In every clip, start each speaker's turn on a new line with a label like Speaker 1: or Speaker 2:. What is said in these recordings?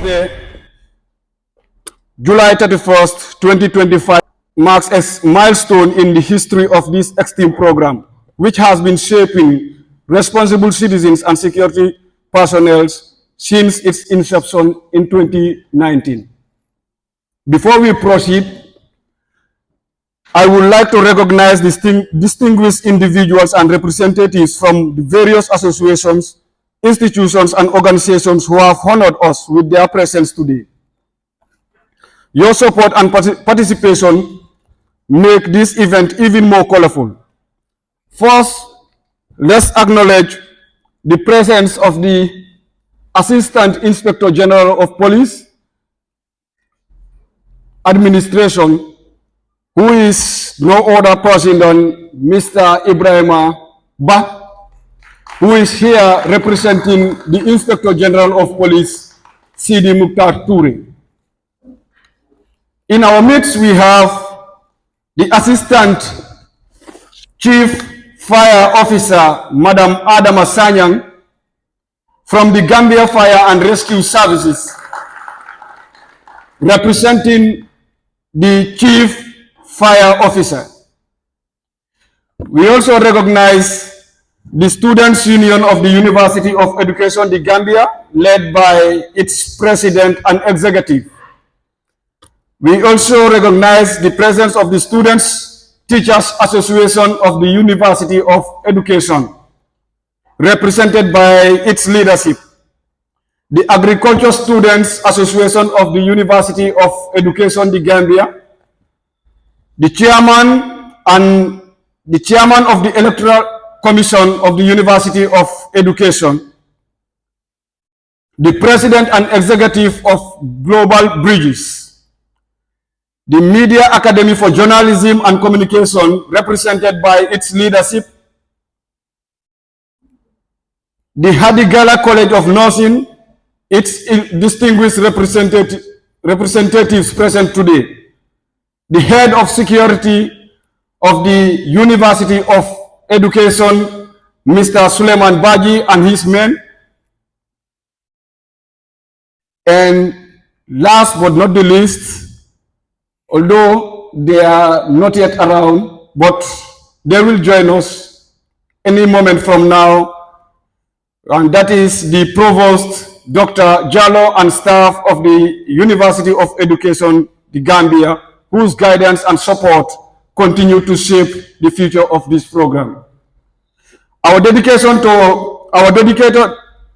Speaker 1: Day, July 31st, 2025, marks a milestone in the history of this extreme program, which has been shaping responsible citizens and security personnel since its inception in 2019. Before we proceed, I would like to recognize distinguished individuals and representatives from the various associations, institutions, and organizations who have honored us with their presence today. Your support and participation make this event even more colorful. First, let's acknowledge the presence of the Assistant Inspector General of Police Administration, who is no other person than Mr. Ibrahima Ba, who is here representing the Inspector General of Police, Sidi Mukhtar Toure. In our midst, we have the Assistant Chief Fire Officer, Madam Adama Sanyang, from the Gambia Fire and Rescue Services, representing the Chief Fire Officer. We also recognize the Students' Union of the University of Education, the Gambia, led by its president and executive. We also recognize the presence of the Students' Teachers Association of the University of Education, represented by its leadership. The Agriculture Students Association of the University of Education, the Gambia, the chairman of the Electoral Commission of the University of Education, the president and executive of Global Bridges, the Media Academy for Journalism and Communication, represented by its leadership, the Hadigala College of Nursing, its distinguished representatives present today, the head of security of the University of Education, Mr. Suleiman Baji and his men, and last but not the least, although they are not yet around, but they will join us any moment from now, and that is the Provost, Dr. Jallo, and staff of the University of Education, the Gambia, whose guidance and support continue to shape the future of this program. Our dedicated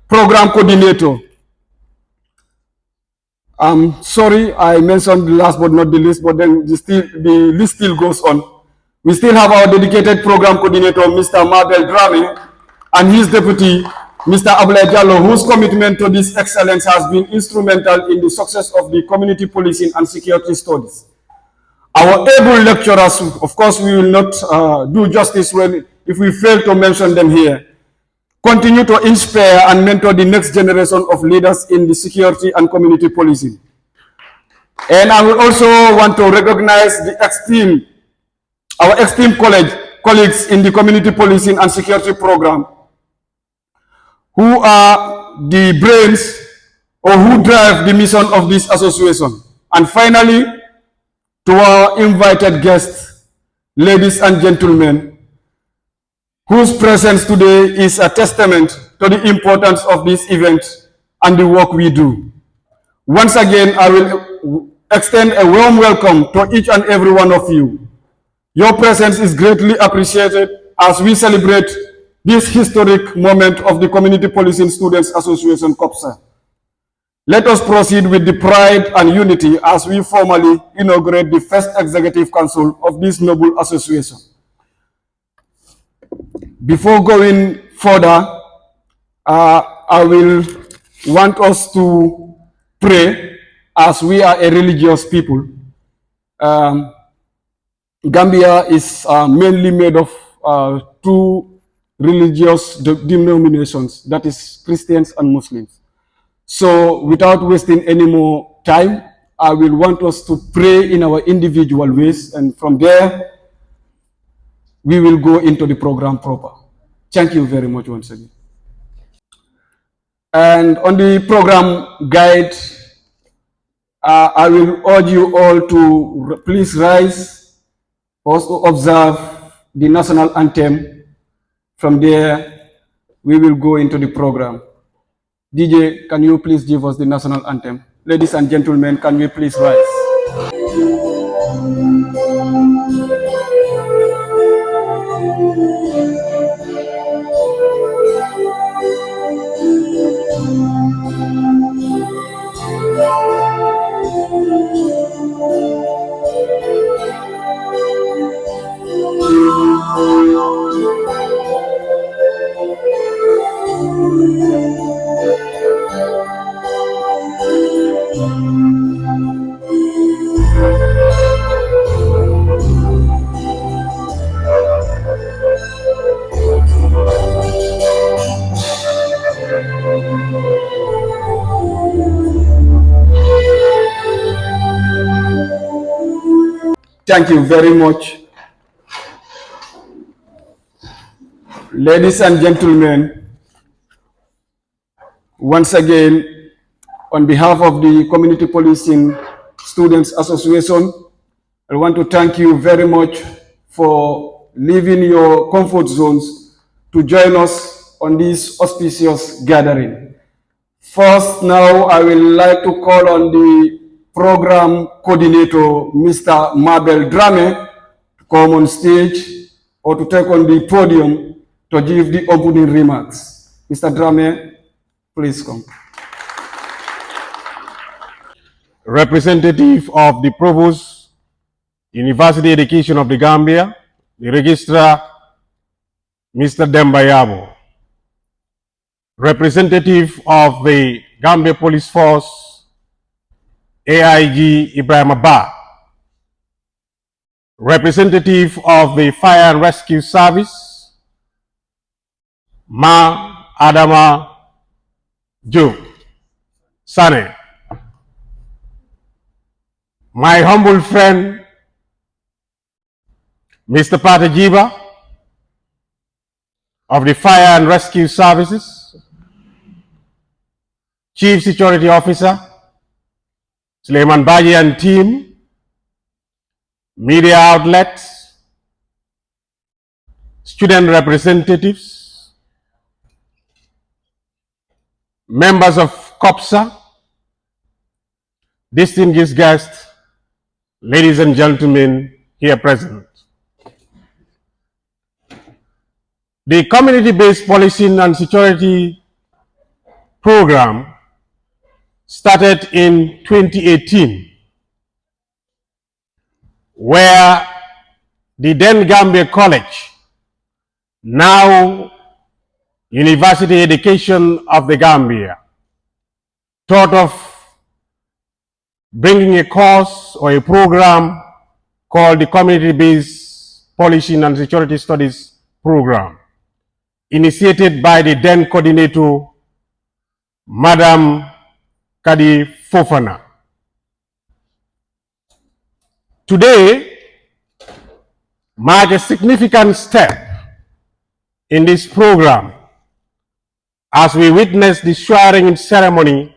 Speaker 1: program coordinator. I'm sorry I mentioned the last but not the least, but then the list still goes on. We still have our dedicated program coordinator, Mr. Mabel Drame, and his deputy, Mr. Abulay Jallo, whose commitment to this excellence has been instrumental in the success of the community policing and security studies. Our able lecturers, of course, we will not do justice if we fail to mention them here, continue to inspire and mentor the next generation of leaders in the security and community policing. And I will also want to recognize our esteemed colleagues in the community policing and security program, who are the brains or who drive the mission of this association. And finally, to our invited guests, ladies and gentlemen, whose presence today is a testament to the importance of this event and the work we do. Once again, I will extend a warm welcome to each and every one of you. Your presence is greatly appreciated as we celebrate this historic moment of the Community Policing Students Association, CoPSA. Let us proceed with the pride and unity as we formally inaugurate the first Executive Council of this noble association. Before going further, I will want us to pray, as we are a religious people. Gambia is mainly made of two religious denominations, that is Christians and Muslims. So without wasting any more time, I will want us to pray in our individual ways, and from there, we will go into the program proper. Thank you very much once again. And on the program guide, I will urge you all to please rise, also observe the national anthem. From there, we will go into the program. DJ, can you please give us the national anthem? Ladies and gentlemen, can we please rise? Thank you very much. Ladies and gentlemen, once again, on behalf of the Community Policing Students Association, I want to thank you very much for leaving your comfort zones to join us on this auspicious gathering. First, now I would like to call on the program coordinator, Mr. Mabel Drame, to come on stage or to take on the podium to give the opening remarks. Mr. Drame, please come.
Speaker 2: Representative of the Provost, University Education of the Gambia, the Registrar, Mr. Dembayabo, representative of the Gambia Police Force, AIG Ibrahim Abba, representative of the Fire and Rescue Service, Ma Adama Jo Sane, my humble friend, Mr. Patajiba of the Fire and Rescue Services, Chief Security Officer, Suleiman Baji and team, media outlets, student representatives, members of CoPSA, distinguished guests, ladies and gentlemen here present. The community-based policing and security program started in 2018, where the then Gambia College, now University Education of the Gambia, thought of bringing a course or a program called the Community-Based Policing and Security Studies Program, initiated by the then coordinator, Madam Kadi Fofana. Today marks a significant step in this program as we witness the swearing-in ceremony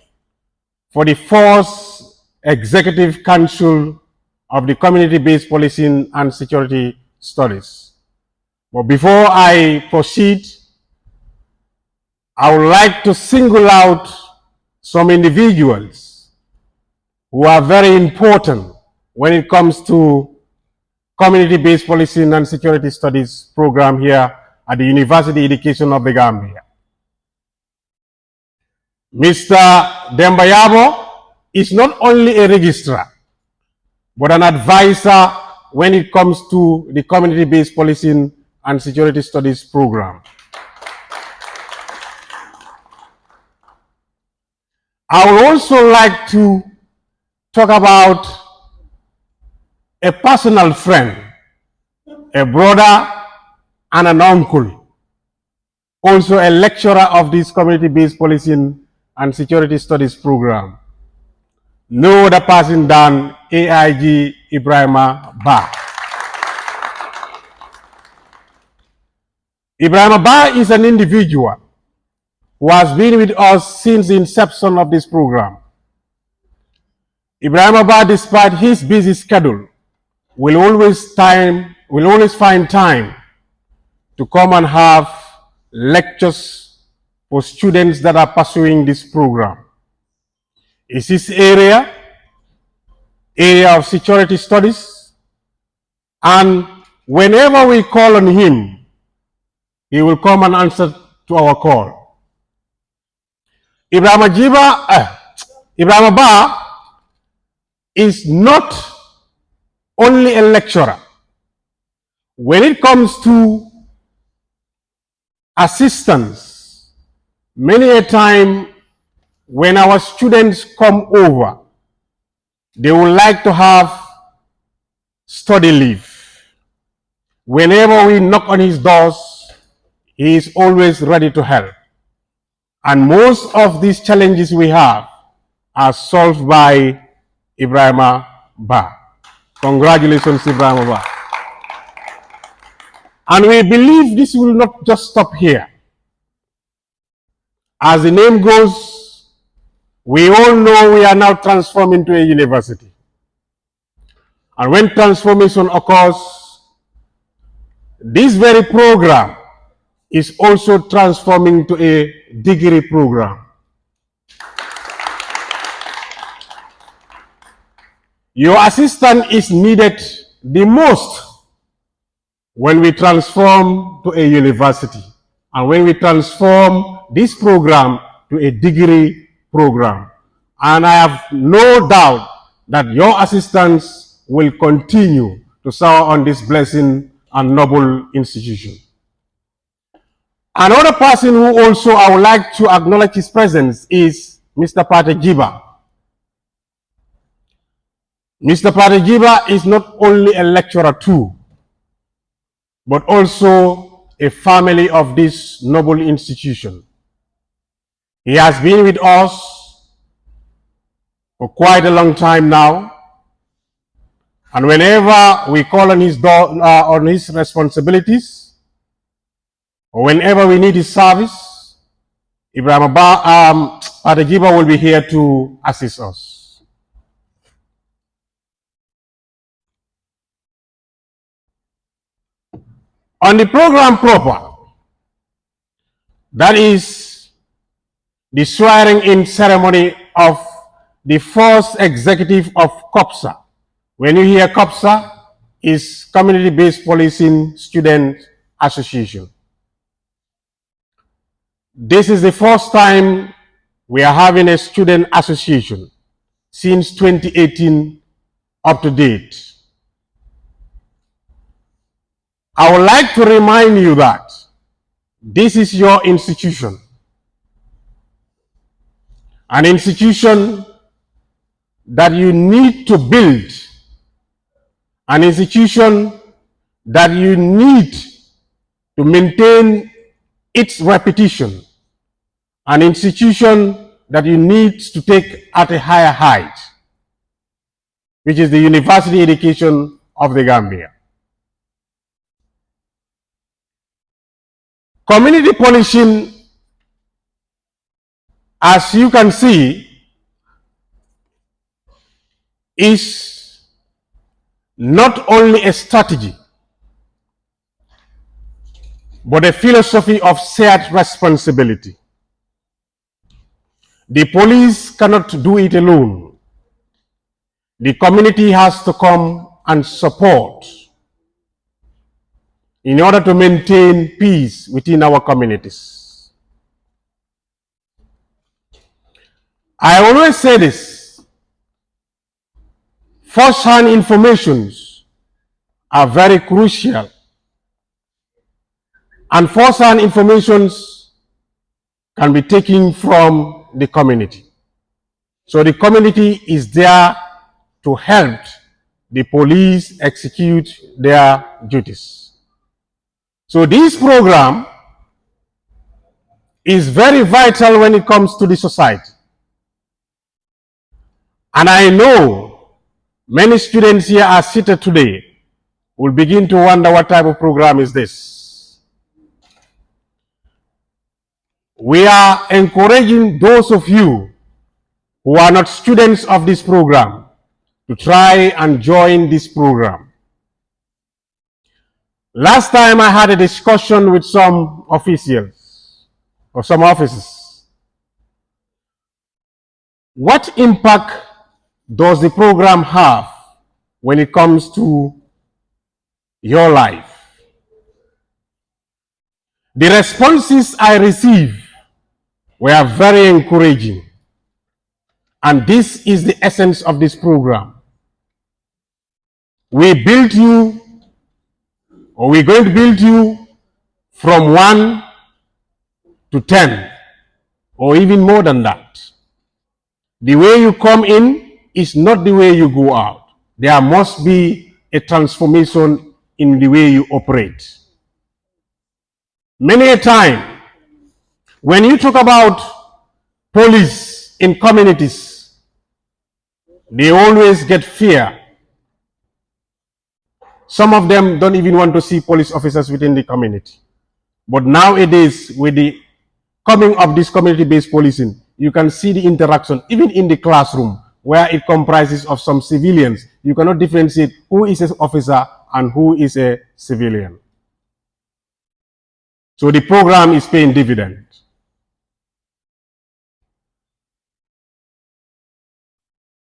Speaker 2: for the fourth Executive Council of the Community-Based Policing and Security Studies. But before I proceed, I would like to single out some individuals who are very important when it comes to community-based policing and security studies program here at the University Education of the Gambia. Mr. Dembayabo is not only a registrar, but an advisor when it comes to the community-based policing and security studies program. I would also like to talk about a personal friend, a brother and an uncle, also a lecturer of this community-based policing and security studies program. No other person than AIG Ibrahim Ba. Ibrahim Ba is an individual who has been with us since the inception of this program. Ibrahim Abba, despite his busy schedule, will always find time to come and have lectures for students that are pursuing this program. Is his area of security studies, and whenever we call on him, he will come and answer to our call. Ibrahim Abba is not only a lecturer. When it comes to assistance, many a time when our students come over, they would like to have study leave. Whenever we knock on his doors, he is always ready to help. And most of these challenges we have are solved by Ibrahim Abba. Congratulations, Ibrahim Abba. And we believe this will not just stop here. As the name goes, we all know we are now transformed into a university. And when transformation occurs, this very program is also transforming to a degree program. Your assistance is needed the most when we transform to a university and when we transform this program to a degree program. And I have no doubt that your assistance will continue to serve on this blessing and noble institution. Another person who also I would like to acknowledge his presence is Mr. Patejiba. Mr. Patejiba is not only a lecturer too, but also a family of this noble institution. He has been with us for quite a long time now, and whenever we call on his responsibilities, or whenever we need his service, Ibrahim Patejiba will be here to assist us. On the program proper, that is the swearing in ceremony of the first executive of CoPSA. When you hear CoPSA, is Community-Based Policing Student Association. This is the first time we are having a student association since 2018 up to date. I would like to remind you that this is your institution, an institution that you need to build, an institution that you need to maintain its reputation, an institution that you need to take at a higher height, which is the university education of the Gambia. Community policing, as you can see, is not only a strategy, but a philosophy of shared responsibility. The police cannot do it alone. The community has to come and support in order to maintain peace within our communities. I always say this: first-hand informations are very crucial, and first-hand informations can be taken from the community. So the community is there to help the police execute their duties. So this program is very vital when it comes to the society. And I know many students here are seated today will begin to wonder what type of program is this. We are encouraging those of you who are not students of this program to try and join this program. Last time I had a discussion with some officials or some officers. What impact does the program have when it comes to your life? The responses I received were very encouraging. And this is the essence of this program. We built you, or we're going to build you from 1 to 10, or even more than that. The way you come in is not the way you go out. There must be a transformation in the way you operate. Many a time, when you talk about police in communities, they always get fear. Some of them don't even want to see police officers within the community. But nowadays, with the coming of this community-based policing, you can see the interaction, even in the classroom, where it comprises of some civilians. You cannot differentiate who is an officer and who is a civilian. So the program is paying dividends.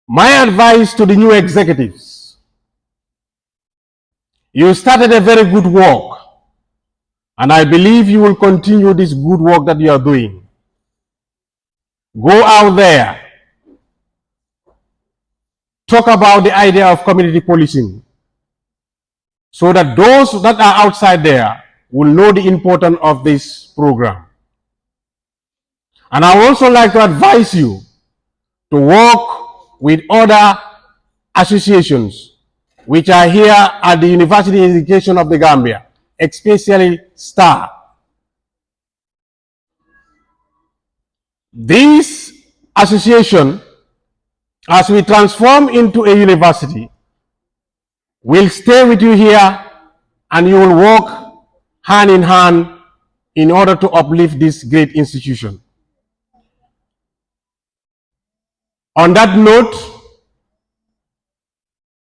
Speaker 2: My advice to the new executives: you started a very good work, and I believe you will continue this good work that you are doing. Go out there, talk about the idea of community policing, so that those that are outside there will know the importance of this program. And I would also like to advise you to work with other associations which are here at the University Education of the Gambia, especially STAR. This association, as we transform into a university, will stay with you here, and you will work hand in hand in order to uplift this great institution. On that note,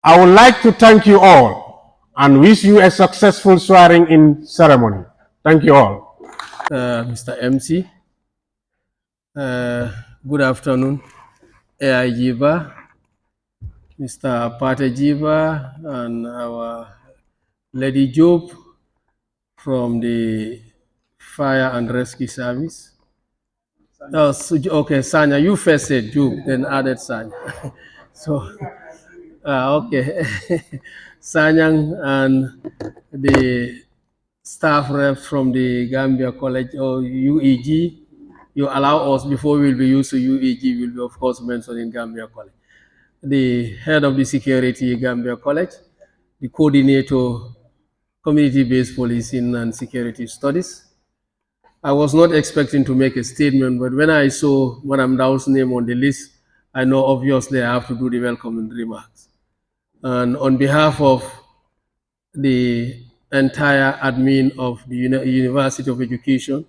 Speaker 2: I would like to thank you all and wish you a successful swearing-in ceremony. Thank you all.
Speaker 3: Mr. MC, good afternoon. AI Jiba, Mr. Pate Jiba, and our Lady Job from the Fire and Rescue Service. Oh, okay, Sanya, you first said Job, then added Sanya. So, okay. Sanyang and the staff rep from the Gambia College or UEG. You allow us, before we'll be used to UEG, we'll be of course mentioned in Gambia College. The head of the security Gambia College, the coordinator, community-based policing and security studies. I was not expecting to make a statement, but when I saw Madam Dow's name on the list, I know obviously I have to do the welcoming remarks. And on behalf of the entire admin of the University of Education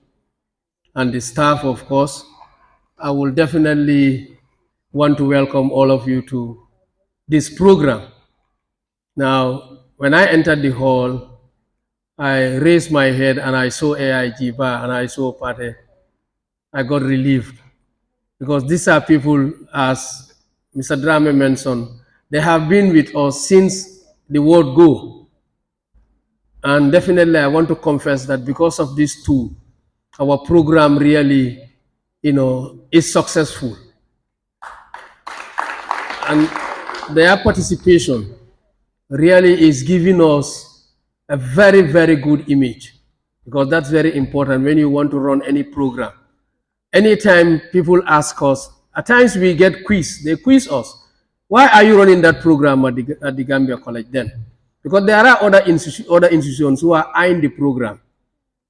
Speaker 3: and the staff, of course, I will definitely want to welcome all of you to this program. Now, when I entered the hall, I raised my head and I saw AIG Bar and I saw Pate. I got relieved because these are people, as Mr. Drame mentioned, they have been with us since the word go. And definitely I want to confess that because of these two, our program really, is successful. And their participation really is giving us a very, very good image, because that's very important when you want to run any program. Anytime people ask us, at times we get quiz, they quiz us. Why are you running that program at the Gambia College then? Because there are other institutions who are eyeing the program.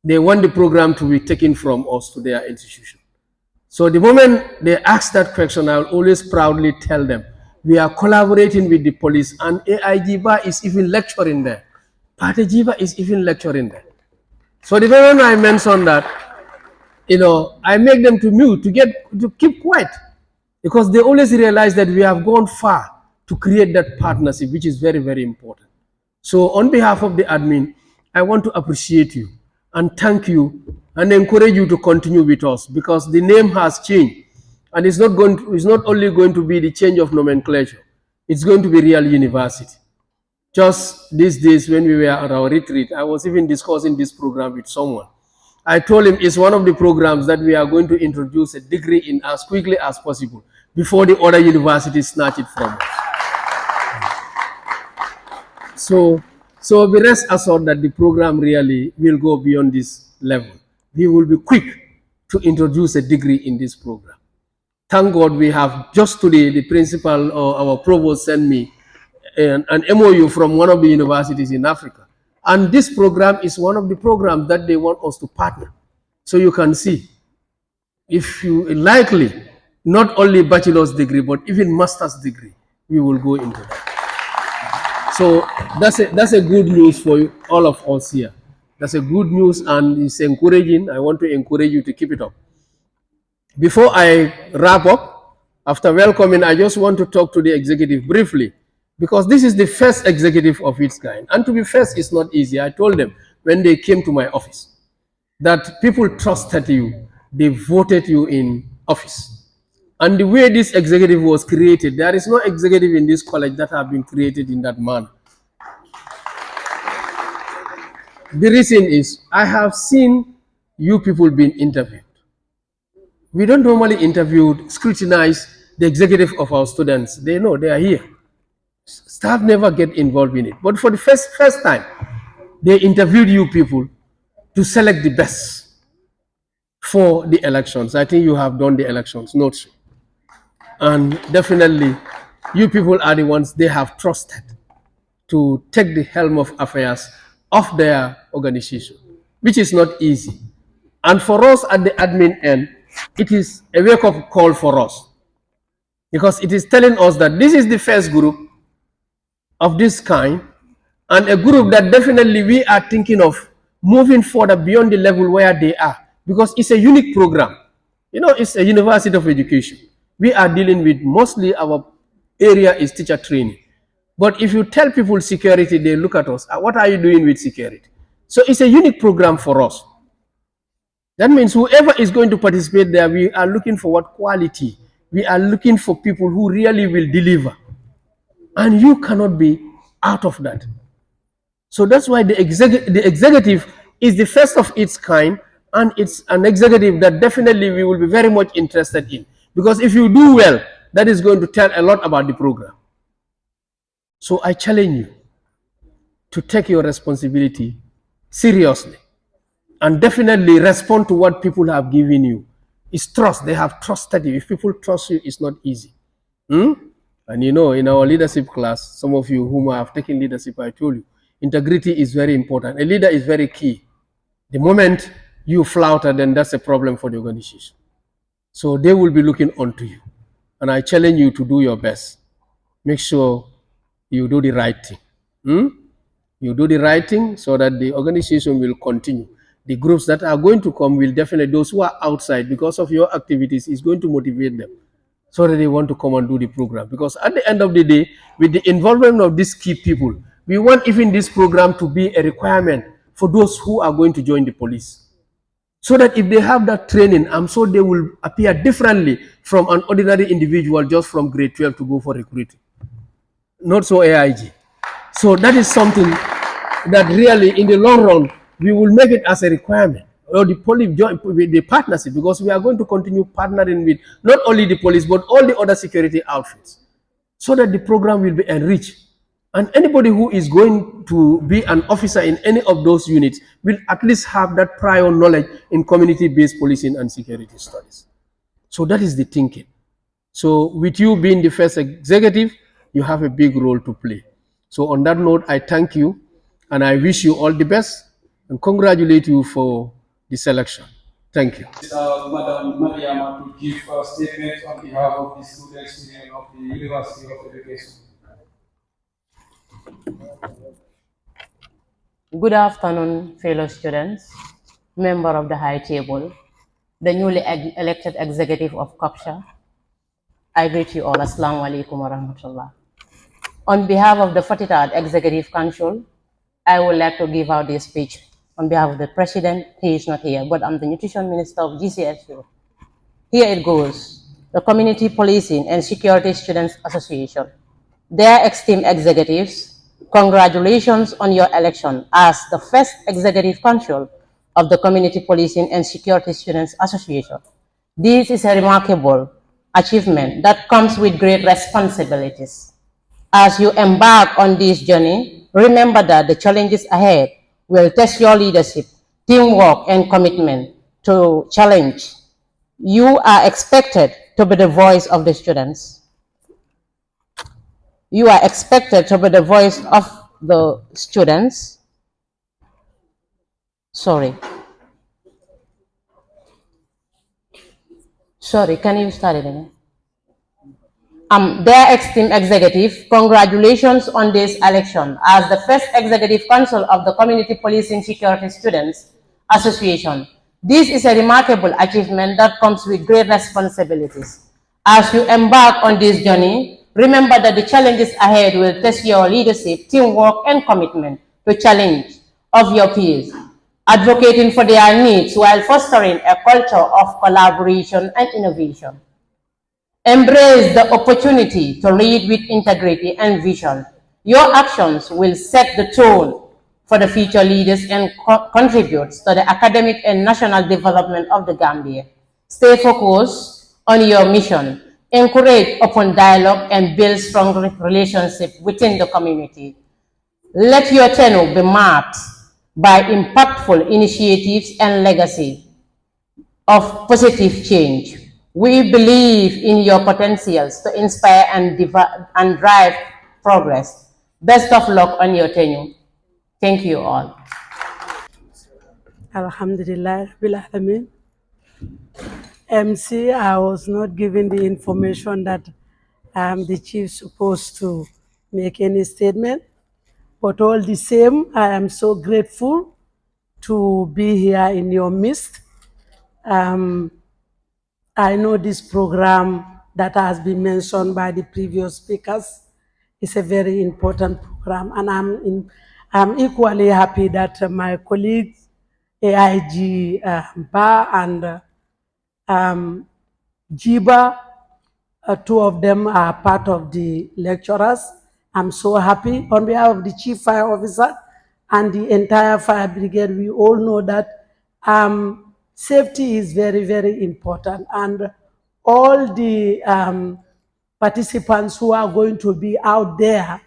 Speaker 3: They want the program to be taken from us to their institution. So the moment they ask that question, I will always proudly tell them, we are collaborating with the police, and AIG Bar is even lecturing there. Pate Jiba is even lecturing there. So the moment I mention that, I make them to mute, to keep quiet, because they always realize that we have gone far to create that partnership, which is very, very important. So on behalf of the admin, I want to appreciate you and thank you and encourage you to continue with us, because the name has changed, and it's not only going to be the change of nomenclature, it's going to be real university. Just these days when we were at our retreat, I was even discussing this program with someone. I told him it's one of the programs that we are going to introduce a degree in as quickly as possible before the other universities snatch it from us. So be rest assured that the program really will go beyond this level. We will be quick to introduce a degree in this program. Thank God we have just today, the principal or our provost sent me an MOU from one of the universities in Africa. And this program is one of the programs that they want us to partner. So you can see, if you likely, not only bachelor's degree, but even master's degree, we will go into that. So that's a good news for you, all of us here. That's a good news, and it's encouraging. I want to encourage you to keep it up. Before I wrap up, after welcoming, I just want to talk to the executive briefly, because this is the first executive of its kind. And to be first is not easy. I told them when they came to my office that people trusted you, they voted you in office. And the way this executive was created, there is no executive in this college that have been created in that manner. The reason is I have seen you people being interviewed. We don't normally interview, scrutinize the executive of our students. They know they are here. Staff never get involved in it. But for the first time, they interviewed you people to select the best for the elections. I think you have done the elections, not so. And definitely, you people are the ones they have trusted to take the helm of affairs of their organization, which is not easy. And for us at the admin end, it is a wake-up call for us, because it is telling us that this is the first group of this kind, and a group that definitely we are thinking of moving further beyond the level where they are, because it's a unique program. You know, it's a university of education. We are dealing with, mostly our area is teacher training. But if you tell people security, they look at us, what are you doing with security? So it's a unique program for us. That means whoever is going to participate there, we are looking for what quality. We are looking for people who really will deliver. And you cannot be out of that. So that's why the executive is the first of its kind, and it's an executive that definitely we will be very much interested in. Because if you do well, that is going to tell a lot about the program. So I challenge you to take your responsibility seriously and definitely respond to what people have given you. It's trust. They have trusted you. If people trust you, it's not easy. And you know, in our leadership class, some of you whom have taken leadership, I told you, integrity is very important. A leader is very key. The moment you flounder, then that's a problem for the organization. So they will be looking onto you. And I challenge you to do your best. Make sure you do the right thing. You do the right thing so that the organization will continue. The groups that are going to come will definitely, those who are outside because of your activities, is going to motivate them so that they want to come and do the program. Because at the end of the day, with the involvement of these key people, we want even this program to be a requirement for those who are going to join the police. So that if they have that training, I'm sure they will appear differently from an ordinary individual just from grade 12 to go for recruiting. Not so AIG. So that is something that really, in the long run, we will make it as a requirement, or the police join with the partnership, because we are going to continue partnering with not only the police, but all the other security outfits, so that the program will be enriched. And anybody who is going to be an officer in any of those units will at least have that prior knowledge in community-based policing and security studies. So that is the thinking. So with you being the first executive, you have a big role to play. So on that note, I thank you, and I wish you all the best, and congratulate you for the selection. Thank you.
Speaker 1: Madam Mariama to give a statement on behalf of the students union of the University of Education.
Speaker 4: Good afternoon, fellow students, member of the High Table, the newly elected executive of CoPSA. I greet you all. Assalamu alaikum wa rahmatullah. On behalf of the 43rd Executive Council, I would like to give out this speech on behalf of the President. He is not here, but I'm the Nutrition Minister of GCSU. Here it goes. The Community Policing and Security Students Association. Dear esteemed executives, congratulations on your election as the first Executive Council of the Community Policing and Security Students Association. This is a remarkable achievement that comes with great responsibilities. As you embark on this journey, remember that the challenges ahead will test your leadership, teamwork, and commitment to challenge. You are expected to be the voice of the students. You are expected to be the voice of the students. Sorry, can you start it again? Dear esteemed executive, congratulations on this election as the first executive council of the Community Policing Security Students Association. This is a remarkable achievement that comes with great responsibilities. As you embark on this journey, remember that the challenges ahead will test your leadership, teamwork, and commitment to challenge of your peers, advocating for their needs while fostering a culture of collaboration and innovation. Embrace the opportunity to lead with integrity and vision. Your actions will set the tone for the future leaders and contributes to the academic and national development of the Gambia. Stay focused on your mission. Encourage open dialogue and build strong relationships within the community. Let your tenure be marked by impactful initiatives and legacy of positive change. We believe in your potentials to inspire and drive progress. Best of luck on your tenure. Thank you all.
Speaker 5: Alhamdulillah, Rabbil Alamin. MC, I was not given the information that I'm the chief supposed to make any statement, but all the same, I am so grateful to be here in your midst. I know this program that has been mentioned by the previous speakers is a very important program, and I'm equally happy that my colleagues, AIG Ba and Jiba, two of them are part of the lecturers. I'm so happy on behalf of the Chief Fire Officer and the entire fire brigade. We all know that safety is very, very important, and all the participants who are going to be out there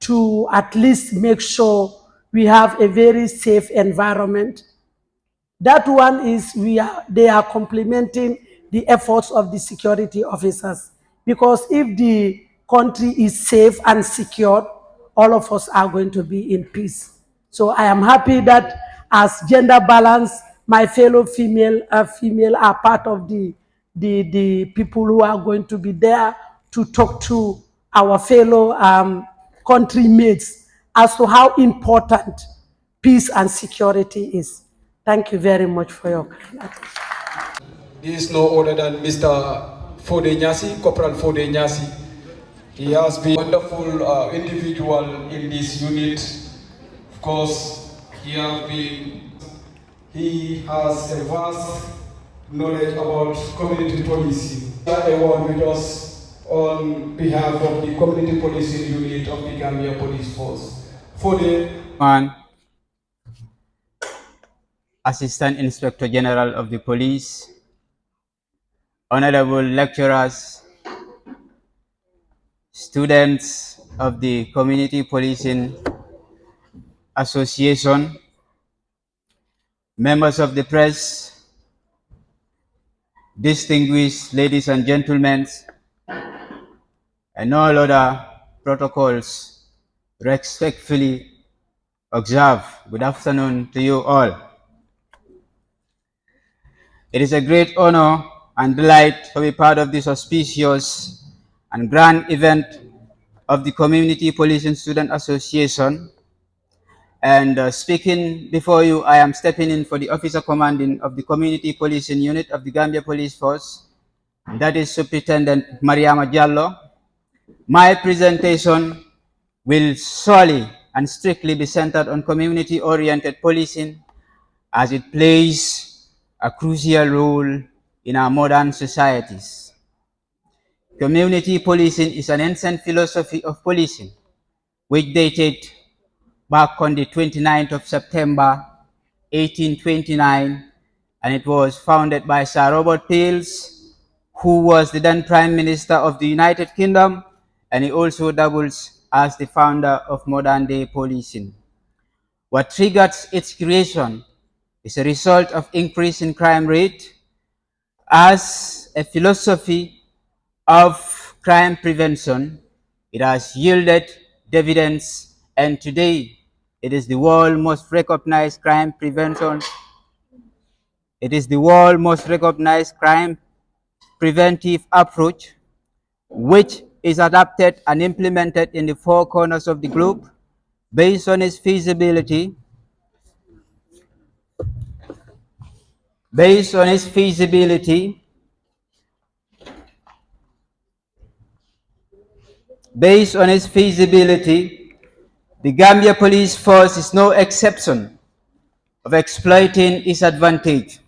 Speaker 5: to at least make sure we have a very safe environment. That one is they are complementing the efforts of the security officers, because if the country is safe and secure, all of us are going to be in peace. So I am happy that as gender balance, my fellow female are part of the people who are going to be there to talk to our fellow country mates as to how important peace and security is. Thank you very much for your kind attention.
Speaker 6: This is no other than Mr. Fode Nyasi, Corporal Fode Nyasi. He has been a wonderful individual in this unit. Of course, he has a vast knowledge about community policing. Award with us on behalf of the community policing unit of the Gambia Police Force. Fode.
Speaker 7: Assistant Inspector General of the Police, honorable lecturers, students of the Community Policing Association, members of the press, distinguished ladies and gentlemen, and all other protocols respectfully observed. Good afternoon to you all. It is a great honor and delight to be part of this auspicious and grand event of the Community Policing Student Association. And speaking before you, I am stepping in for the officer commanding of the Community Policing Unit of the Gambia Police Force. That is Superintendent Mariama Diallo. My presentation will solely and strictly be centered on community-oriented policing, as it plays a crucial role in our modern societies. Community policing is an ancient philosophy of policing, which dated back on the 29th of September 1829, and it was founded by Sir Robert Peel, who was the then Prime Minister of the United Kingdom, and he also doubles as the founder of modern-day policing. What triggered its creation is a result of increase in crime rate as a philosophy of crime prevention. It has yielded dividends, and today it is the world's most recognized crime prevention. It is the world's most recognized crime preventive approach, which is adapted and implemented in the four corners of the globe based on its feasibility, based on its feasibility, based on its feasibility. The Gambia Police Force is no exception of exploiting its advantage.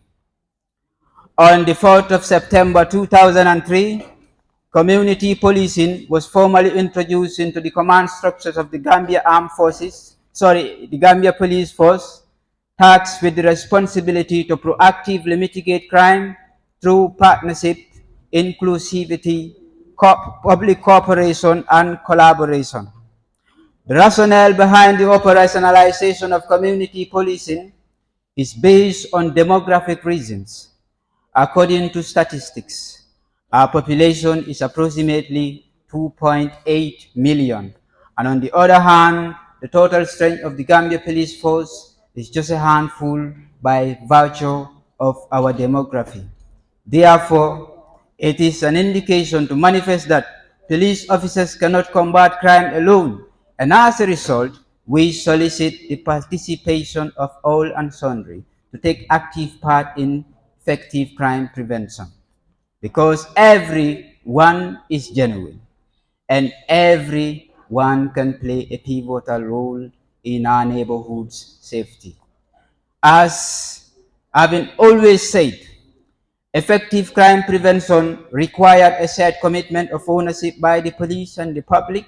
Speaker 7: On the 4th of September 2003, community policing was formally introduced into the command structures of the Gambia the Gambia Police Force, tasked with the responsibility to proactively mitigate crime through partnership, inclusivity, public cooperation, and collaboration. The rationale behind the operationalization of community policing is based on demographic reasons. According to statistics, our population is approximately 2.8 million. And on the other hand, the total strength of the Gambia Police Force is just a handful by virtue of our demography. Therefore, it is an indication to manifest that police officers cannot combat crime alone, and as a result, we solicit the participation of all and sundry to take active part in effective crime prevention, because everyone is genuine and everyone can play a pivotal role in our neighborhood's safety. As I've been always said, effective crime prevention required a shared commitment of ownership by the police and the public.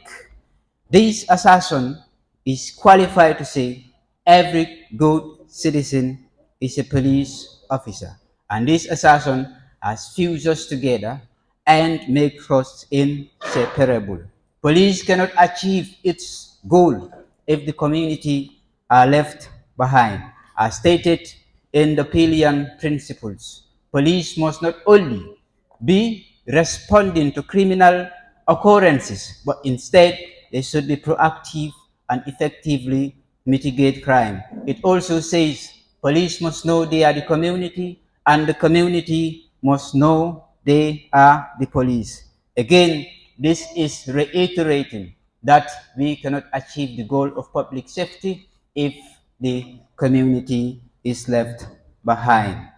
Speaker 7: This assassin is qualified to say every good citizen is a police officer, and this assassin has fused us together and makes us inseparable. Police cannot achieve its goal if the community are left behind. As stated in the Pillian Principles, police must not only be responding to criminal occurrences, but instead they should be proactive and effectively mitigate crime. It also says police must know they are the community, and the community must know they are the police. Again, this is reiterating that we cannot achieve the goal of public safety if the community is left behind.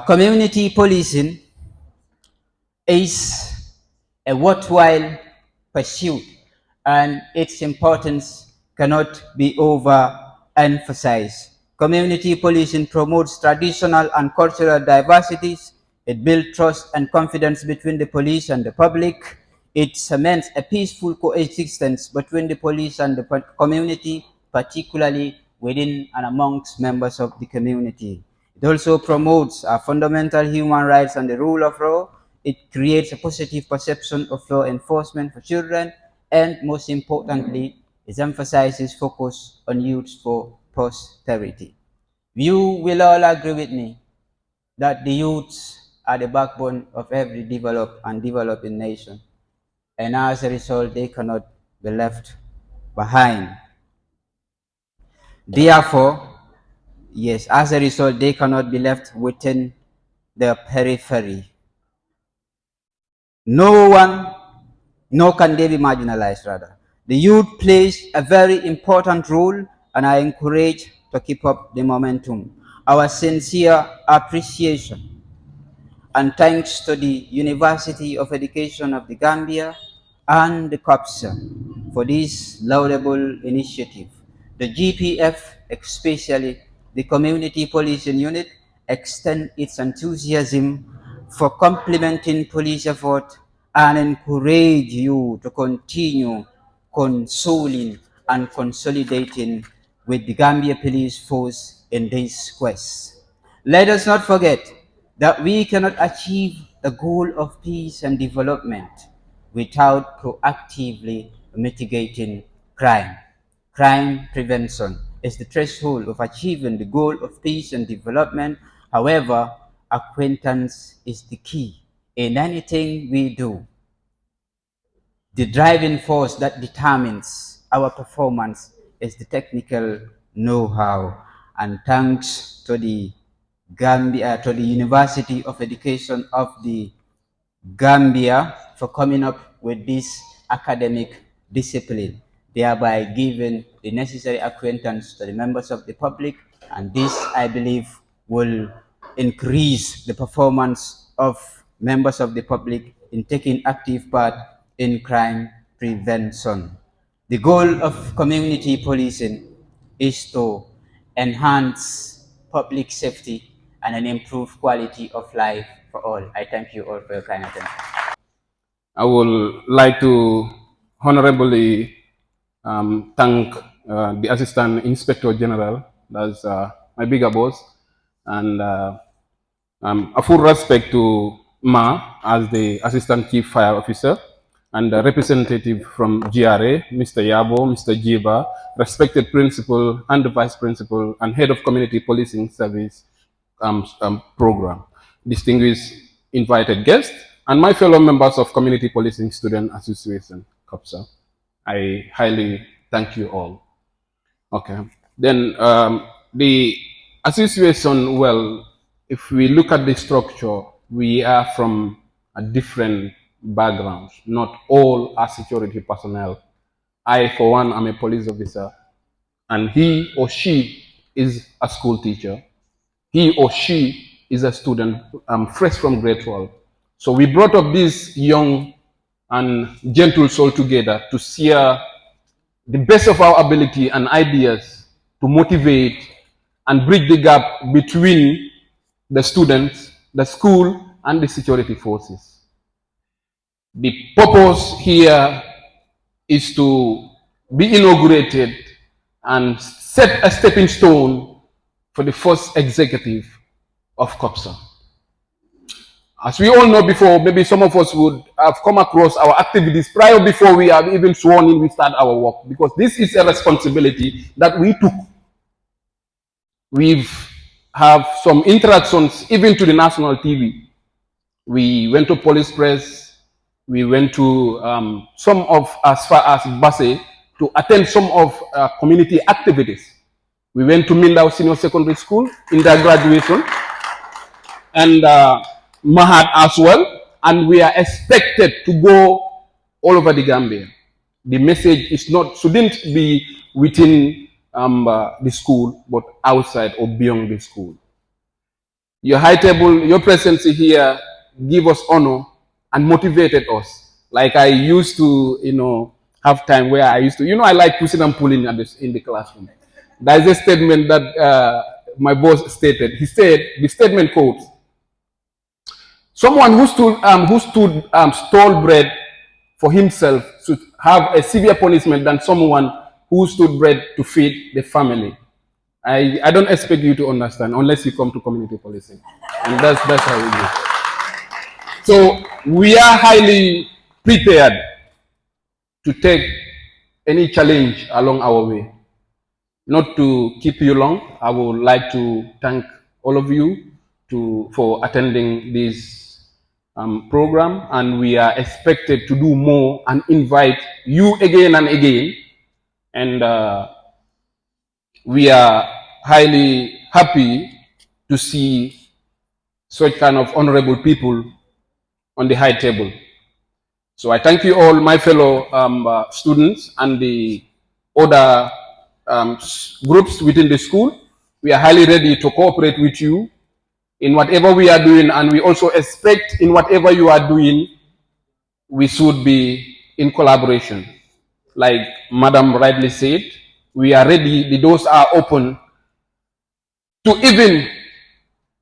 Speaker 7: Community policing is a worthwhile pursuit, and its importance cannot be overemphasized. Community policing promotes traditional and cultural diversities. It builds trust and confidence between the police and the public. It cements a peaceful coexistence between the police and the community, particularly within and amongst members of the community. It also promotes fundamental human rights and the rule of law. It creates a positive perception of law enforcement for children, and most importantly, it emphasizes focus on youth for posterity. You will all agree with me that the youths are the backbone of every developed and developing nation, and as a result, they cannot be left behind. Therefore, yes, as a result, they cannot be left within the periphery. Nor can they be marginalized, rather. The youth plays a very important role, and I encourage to keep up the momentum. Our sincere appreciation and thanks to the University of Education of the Gambia and the CoPSA for this laudable initiative. The GPF, especially the Community Policing Unit, extend its enthusiasm for complementing police effort and encourage you to continue consoling and consolidating with the Gambia Police Force in this quest. Let us not forget that we cannot achieve the goal of peace and development without proactively mitigating crime. Crime prevention is the threshold of achieving the goal of peace and development. However, acquaintance is the key in anything we do. The driving force that determines our performance is the technical know-how. And thanks to the to the University of Education of the Gambia for coming up with this academic discipline, thereby giving the necessary acquaintance to the members of the public, and this, I believe, will increase the performance of members of the public in taking active part in crime prevention. The goal of community policing is to enhance public safety and an improved quality of life for all. I thank you all for your kind attention.
Speaker 8: I would like to honorably thank the Assistant Inspector General, that's my bigger boss, and a full respect to Ma as the Assistant Chief Fire Officer, and a representative from GRA, Mr. Yabo, Mr. Jiba, respected Principal and the Vice Principal, and Head of Community Policing Service Program, distinguished invited guests, and my fellow members of Community Policing Student Association, CoPSA. I highly thank you all. Okay. Then the association, well, if we look at the structure, we are from a different backgrounds. Not all are security personnel. I, for one, am a police officer, and he or she is a school teacher. He or she is a student fresh from grade 12. So we brought up this young and gentle soul together to share the best of our ability and ideas to motivate and bridge the gap between the students, the school, and the security forces. The purpose here is to be inaugurated and set a stepping stone for the first executive of CoPSA. As we all know before, maybe some of us would have come across our activities prior before we have even sworn in, we start our work, because this is a responsibility that we took. We've have some interactions even to the national TV. We went to police press, we went to some of, as far as Basse, to attend some of community activities. We went to Mindao Senior Secondary School in their graduation, and Mahad as well, and we are expected to go all over the Gambia. The message is not, shouldn't be within the school, but outside or beyond the school. Your high table, your presence here give us honor and motivated us. Like I used to, have time where I used to, I like pushing and pulling in the classroom. There's a statement that my boss stated. He said, the statement quotes, someone who stole bread for himself should have a severe punishment than someone who stole bread to feed the family. I don't expect you to understand unless you come to community policing. And that's how it is. So we are highly prepared to take any challenge along our way. Not to keep you long, I would like to thank all of you for attending this program, and we are expected to do more and invite you again and again. And we are highly happy to see such kind of honorable people on the high table. So I thank you all, my fellow students and the other groups within the school. We are highly ready to cooperate with you in whatever we are doing, and we also expect in whatever you are doing, we should be in collaboration. Like Madam rightly said, we are ready, the doors are open to even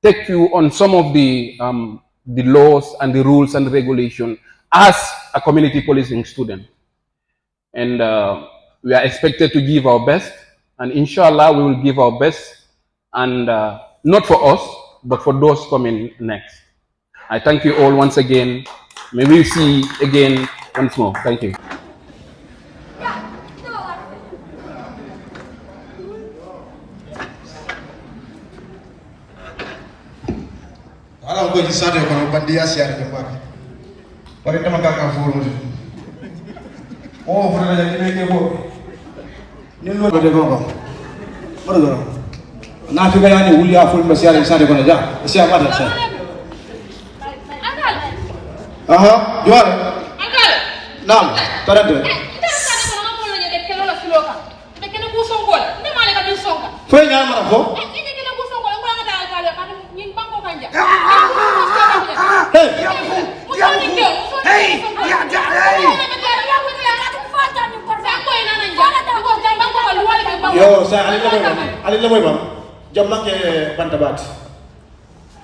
Speaker 8: take you on some of the laws and the rules and regulation as a community policing student. And we are expected to give our best, and inshallah we will give our best, and not for us, but for those coming next. I thank you all once again. May we see again once more. Thank you.
Speaker 9: Ala ko ci sade ko bandiya siara de mbak bari dama ka ka fo mo o fo la ni ke bo ni lo de ko maro do na fi ga yani wuli aful ma siara sade ko na ja siara ma da sa aha jual
Speaker 10: Uncle
Speaker 9: nam tarante
Speaker 10: sade ko na mo la de kelo la siloka de kene ku songol ni male ka bin songa
Speaker 9: fo nya mara fo
Speaker 10: ni kene ku songol ko nga dal kale ka ni banko kanja
Speaker 9: hey yo saya ali la moy bam jam manke bantabat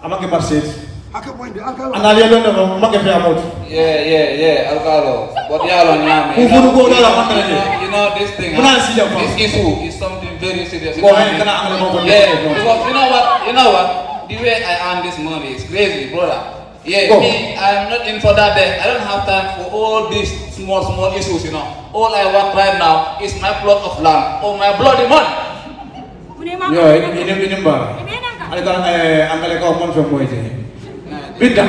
Speaker 9: amake marset ana ali lo no manke fe amot
Speaker 11: yeah alkalo what yalo nyame you know this thing this issue is something very serious yeah because you know what the way I earn this money is crazy, brother. Yeah, me, I'm not in for that day. I don't have time for all these small issues, you know. All I want right now is my plot of land or my bloody money.
Speaker 9: Yeah, ini mbak. Ada kan angkale kau mon fem moy je. Bidda.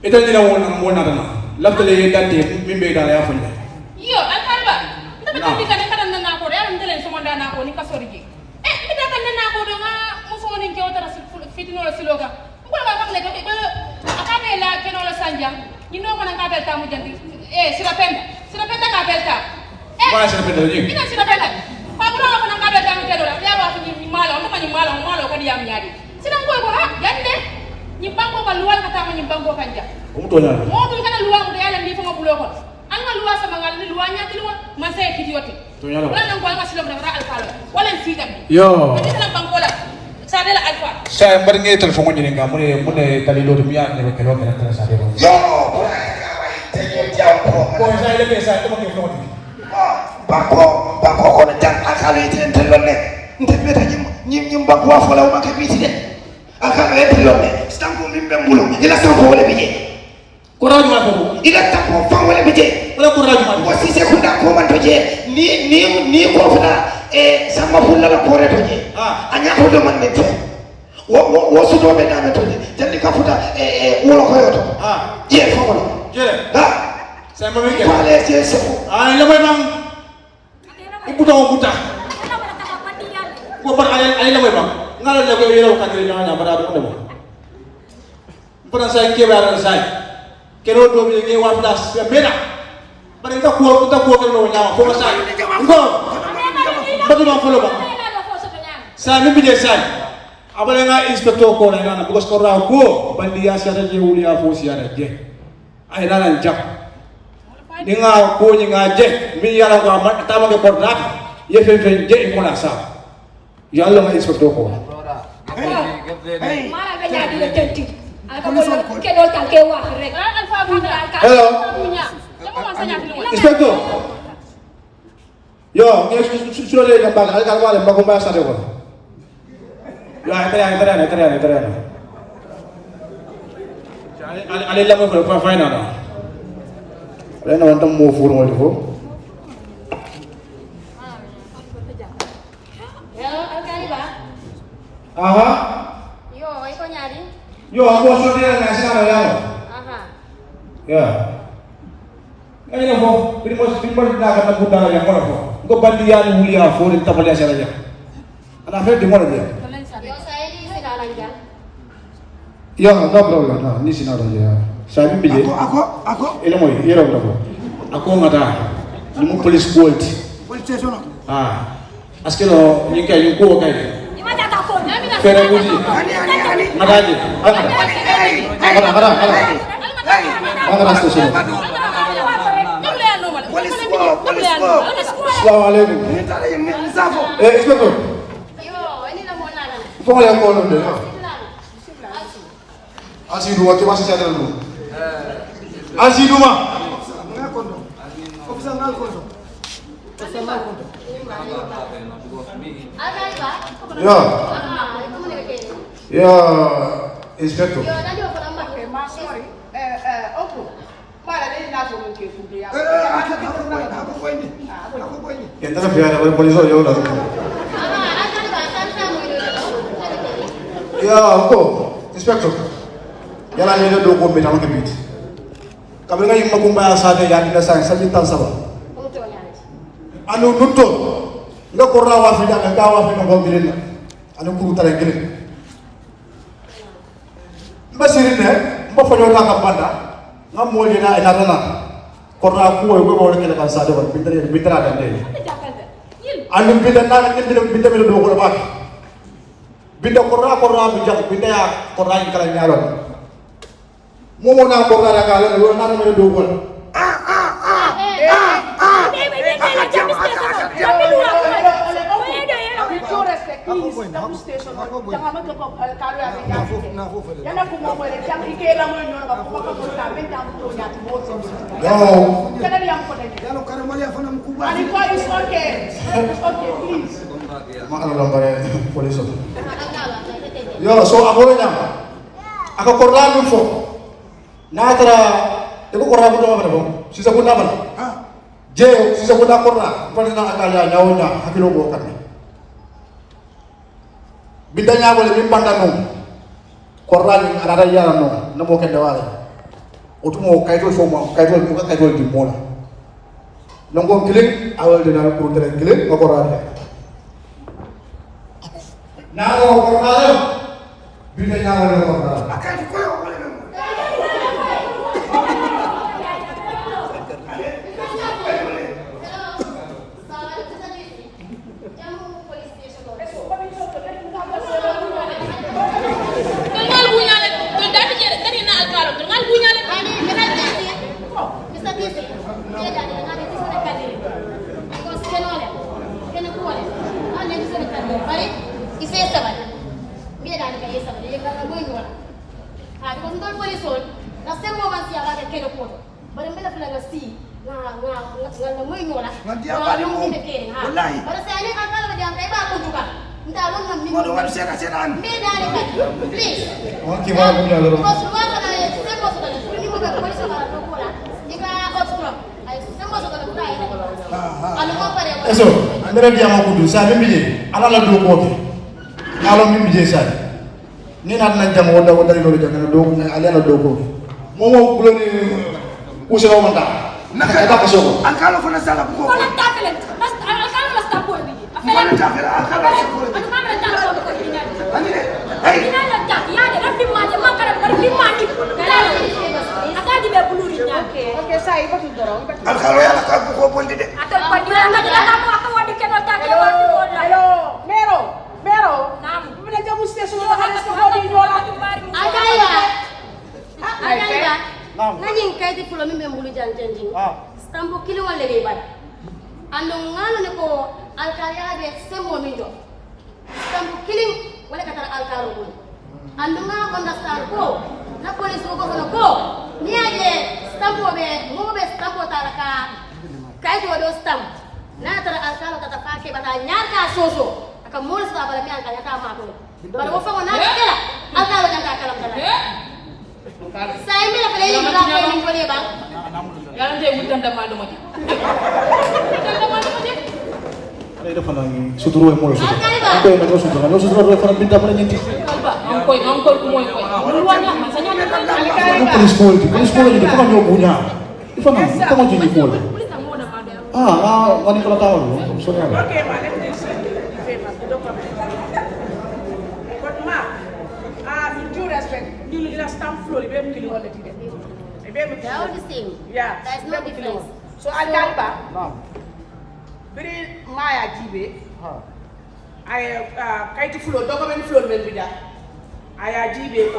Speaker 9: Ita ni la won na dana. Laftale dante mimbe dala ya funya.
Speaker 10: Yo, alkalba. Nda be tambi kan kan na ko re am tele so manda na ko ni ka sorigi. Bidda kan na ko do nga musoni ke otara fitino la siloga. Ko ba ba le ko akane la keno la sanja. Ni no ko na ka belta mu janti. Sirapenda ka belta.
Speaker 9: Ba sirapenda ni.
Speaker 10: Ina sirapenda. Pa bro ko na ka belta mu kedo la. Ya ba ni malo, on ma ni malo ko di am nyadi. Sinan ko ha yande. Ni banko ka luwal ka ta ma ni banko kanja.
Speaker 9: Umuto nya.
Speaker 10: Mo to kana luwa mu yalla ni fo ngabulo ko. Anga luwa sama ngal ni luwa nya tilwa man say kidiyoti.
Speaker 9: To nya la.
Speaker 10: Wala ngwa nga silo bra alfalo. Wala sida.
Speaker 9: Yo.
Speaker 10: Ni la banko la. Sade la alfa.
Speaker 9: Saya mbar ngi telefon ko ni nga mune tali lo dum ya ne ko kelo kana tala sade ko.
Speaker 12: Yo, tenyo jampo.
Speaker 9: Ko sai le sai to mo ko ni.
Speaker 12: Bako ko na jang akale tentelone. Ntebeta nyim bako wa fola o makabiti de. Akale tentelone. Stango mimbe mbulo. Ila sanko wala bije.
Speaker 9: Ko raju ma ko.
Speaker 12: Ila tapo fa wala bije.
Speaker 9: Wala ko raju ma.
Speaker 12: Ko si sekunda ko man toje. Ni ko fana sama fulla la ko re toje. Anya ko do man nete. Wo su do be na toje. Jandi ka futa wolo ko yoto. Je fa ko.
Speaker 9: Je. Saya mau mikir.
Speaker 12: Pale je sepo.
Speaker 9: Ini memang ibu tahu buta. Gua ber ayat lemai bang. Ngalah jago iro kagir jangan berada pun demo. Pernah saya kira saya. Kero dua bilik wadas beda. Mereka kuat kalau nyawa. Kau saya. Engkau. Betul bang follow bang. Saya mimpi je saya. Abang yang inspektor kau nak nak bukan sekolah aku. Bandia siapa je ulia aku siapa je. Aina lanjak. Ninga ko ninga je mi yala ko amat tama ke pordak ye fe je ko na sa yalla ma inspector ko
Speaker 10: Hey, mala ga jadi le tenti. Alka ko ke do tan ke wa rek. Alfa bunya.
Speaker 9: Hello.
Speaker 10: Inspector.
Speaker 9: Inspector. Yo, nge sudah le gambar al kalma le mbako ba sa de ko. Yo, entra. Ale la mo ko fa ina na. Ale na wantam mo furu mo defo.
Speaker 10: Ya, alkali ba?
Speaker 9: Aha.
Speaker 10: Yo, iko nyari.
Speaker 9: Yo, aku sudah na sina ya.
Speaker 10: Aha.
Speaker 9: Ya. Kaya na po, pinimo na ka na buta ya ko na po. Ko bandiyan hulia fo rin tapalya sa raja. Ana fe di mo na dia.
Speaker 10: Yo, saya di Sinaranja.
Speaker 9: Ya, no problem. No, ni Sinaranja. Saya bije. Ako. Ele moy, yero ko. Ako ngata. Ni mo police court.
Speaker 12: Police station.
Speaker 9: Askelo ni kay ko kay.
Speaker 10: Imata ta ko.
Speaker 9: Fere buji. Madaji. Ara station. Assalamu alaikum. Inspector. Fo ya ko de. Asidu wa kema sasa dalo. Asidu ma. Officer ngal kondo. Ya, Inspector.
Speaker 10: Sorry. Uncle.
Speaker 9: Yang tadi biar ada polis ya udah. Ya, kok, Inspector. Jalan ini ada dua bintang kebit. Kami kan yang makumba saja yang tidak sayang sebentar sabar. Anu nutut, nggak korang wafi dan nggak wafi nggak gilin. Anu kuru tarik gilin. Mbak Sirine, mbak Fanyola kampanda. Ngam mo dina inarana korna ko ko mo kele kan sa de bitra dan de anu bida na bida do ko ba bida korna bijak bida ya korna ni kala nyalo mo na korna la kala do na me do ko Yo, so ako nya. Ako korla mo fo. Natara, eko korla mo ba ba? Sisa ko na ba? Je, sisa ko na korla. Pa na akala nyaw nya hakilo ko kan. Bidanya boleh bimbanda no. Korla ni anara ya no, na mo kende wala. Otumo kaito fo mo, kaito di mola. Nongo kilin awal de na ko tere kilin ko korla. Na ko korla. Bidanya boleh korla. Akan ko yo boleh. Eso, mere dia mau kudu sa mimbi ala la do ko ngalo mimbi je sa ni na na jam wonda wonda lo jam na do ala la do ko momo bulo ni usero manta naka ta ko soko an kala fona sala ko ko ta fele mas an kala la sta ko bi afela ta fele an kala ko an ma ta ko ko ni ani hey ina la ta ya de rafi ma je ma kara bar fi ma ni kala aka di be buluri nya okay sai ko tu doro an kala ya la ka ko bondi de atal padi la ka kamu aka wadi ke no ta ke wadi wala hello mero nam mina jamu station la hada ko di wala agaya ngajin kayti fulo mi membulu janjanjing stampo kilo wala lebe bada ando ngalo ne ko alkaliya be sembo mi do stampo kilim wala katara alkalo ko ando ngalo understand ko na police ko ko ni aje stampo be mo be stampo taraka kayti wado stamp na tara alkalo tata fake bata nyarka soso aka mo sa bala mi alkaliya ta ma ko bara wo fa na kala alkalo janga kala dala saya ini lah pelajari berapa yang boleh bang? Yang dia bukan dalam mana? Dalam mana aja? Ada depan lagi. Suturu yang mulu sudah. Apa yang nak suturu? Kalau suturu ada orang pintar mana nyinti? Angkoi kumoi koi. Luarnya, masanya ada. Polis ini dia kan yang punya. Itu mana? Kita mau jadi pol. Wanita kalau tahu loh. Soalnya. Oke, mana? Stamp floor, they're all the same. Yeah, there's no difference. So Alkaliba, very Maya Jibe, I kite floor, document floor, I Jibe,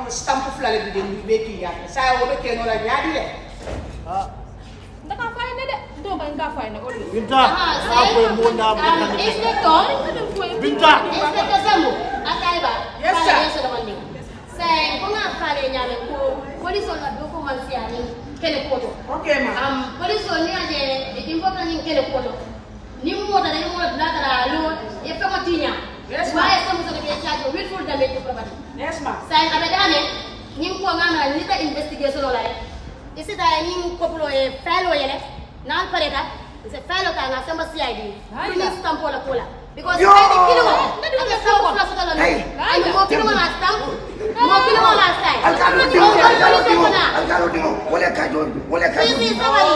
Speaker 9: stamp floor, they make it. So I will make it on a yard. The company, don't buy
Speaker 10: nga fay na always.
Speaker 9: Binta. Ako mo na
Speaker 10: Inspector.
Speaker 9: Binta.
Speaker 4: Inspector Sambu, akaiba.
Speaker 10: Yes, sir.
Speaker 4: Yeso da mandi. Say, ko nga fale nyame ko police on la doko man siani kele koto.
Speaker 10: Okay, ma.
Speaker 4: Police on ni aje important ni kele koto. Ni mo da ni mo da da lo e fe mo tinya.
Speaker 10: Yes, ma.
Speaker 4: Why some of the charge willful damage to property.
Speaker 10: Yes, ma.
Speaker 4: Say abedane ni ko ngama ni ta investigation ola isi da ni ko pro e file o yele nan pareta se file ta na samba CID. Ni stamp la kola. Because I think you know, that's so close to the line. And mo kilo mo last time. Mo kilo mo last time.
Speaker 12: Alcalo dimo, wala ka do, wala ka.
Speaker 4: Please, somebody.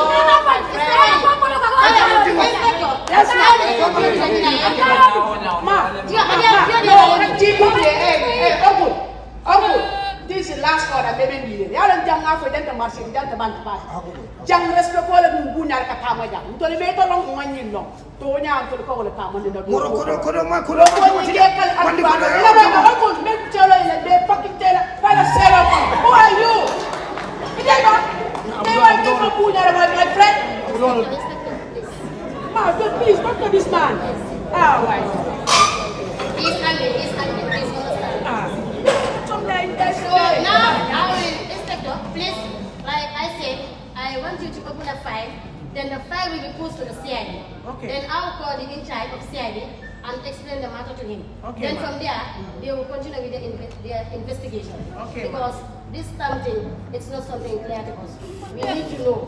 Speaker 10: This is last order, baby. I don't jam off with them to Marcy, them to Bank Pass. Jam respect all of Bunya Katama. To the better long money, no. Tonya to the call of Tamon in the
Speaker 12: Moro kodo ma
Speaker 10: Who are you? They want to go Bunya, my friend. Ma, please, talk to this man. Ah, right.
Speaker 4: He's angry, please understand.
Speaker 10: So
Speaker 4: now, Inspector, please, like I said, I want you to open a file. Then the file will be pushed to the CID.
Speaker 10: Okay.
Speaker 4: Then I will call the in charge of CID and explain the matter to him.
Speaker 10: Okay,
Speaker 4: Then from there, they will continue with their investigation.
Speaker 10: Okay,
Speaker 4: Because this something, it's not something clear to us. We need to know.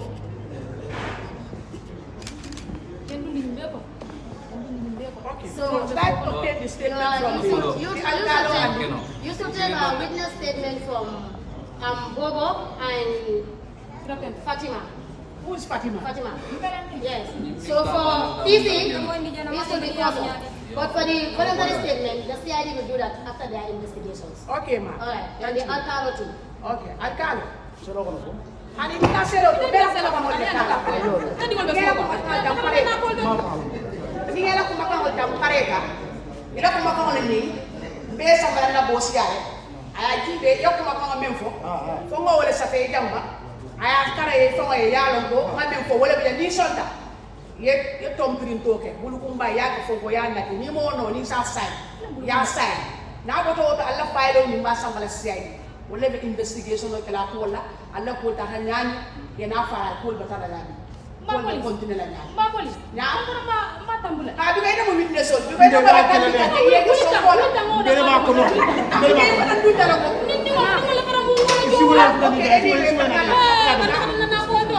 Speaker 10: So, like to take the statement from
Speaker 4: you should take a witness statement from Bobo and Fatima.
Speaker 10: Who is Fatima?
Speaker 4: Fatima. Yes. So for TC, this will be possible. But for the voluntary statement, the CID will do that after their investigations.
Speaker 10: Okay, ma.
Speaker 4: Alright. And the Alcalo too.
Speaker 10: Okay, Alcalo. Hani kita selo tu bela selo kamu dekat apa itu? Tadi kau besok kamu jam pare. Ni era kuma kamu jam pare ka. Ila kuma kamu ni besa mara na bosi ya. Aya jibe yo kuma kamu memfo. Fongo wala sa fe jamba. Aya kara ye fongo ye ya longo, ma memfo wala bi ni solta. Ye tom prin toke. Bulu kumba ya ko fongo ya na ni mo no ni sa sai. Ya sai. Na ko to Allah failo ni ba sa mala sai. Wala be investigation o kala ko wala alla ko ta hanyani yana fara ko batala yani ko ko continue la yani Ma police.
Speaker 4: ya
Speaker 10: Ma tambula.
Speaker 4: ka bi ga mo witness on bi ga mo ka ni ka ye ko so ko
Speaker 9: Bere ma ko no.
Speaker 4: bere ma ko ndu dara ko
Speaker 10: Ni mo la para mo mo.
Speaker 9: Si wala ko ni ga si wala
Speaker 10: Na ko do.